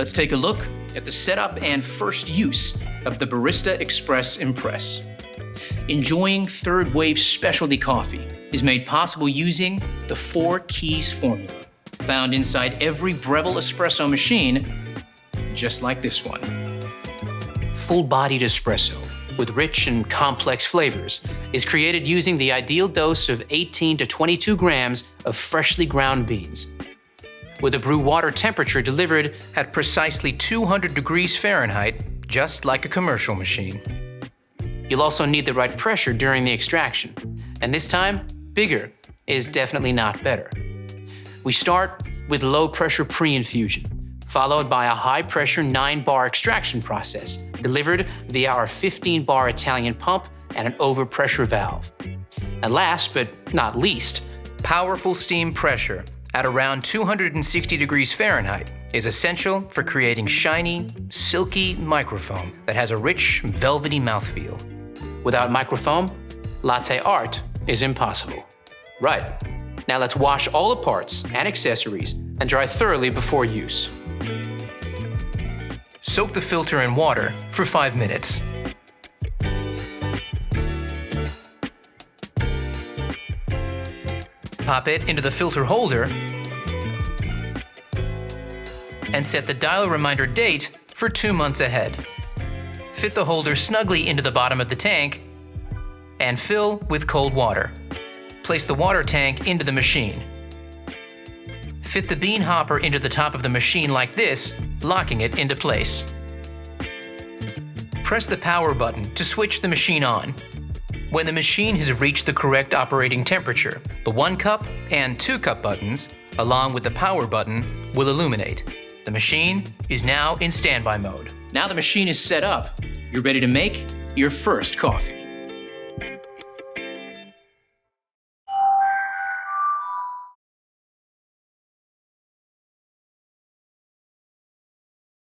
Let's take a look at the setup and first use of the Barista Express Impress. Enjoying third wave specialty coffee is made possible using the 4 keys formula found inside every Breville espresso machine, just like this one. Full-bodied espresso with rich and complex flavors is created using the ideal dose of 18 to 22 grams of freshly ground beans, with the brew water temperature delivered at precisely 200 degrees Fahrenheit, just like a commercial machine. You'll also need the right pressure during the extraction, and this time, bigger is definitely not better. We start with low-pressure pre-infusion, followed by a high-pressure 9-bar extraction process, delivered via our 15-bar Italian pump and an overpressure valve. And last but not least, powerful steam pressure at around 260 degrees Fahrenheit is essential for creating shiny, silky microfoam that has a rich, velvety mouthfeel. Without microfoam, latte art is impossible. Right, now let's wash all the parts and accessories and dry thoroughly before use. Soak the filter in water for 5 minutes. Pop it into the filter holder and set the dial reminder date for 2 months ahead. Fit the holder snugly into the bottom of the tank and fill with cold water. Place the water tank into the machine. Fit the bean hopper into the top of the machine like this, locking it into place. Press the power button to switch the machine on. When the machine has reached the correct operating temperature, the 1 cup and 2 cup buttons, along with the power button, will illuminate. The machine is now in standby mode. Now the machine is set up, you're ready to make your first coffee.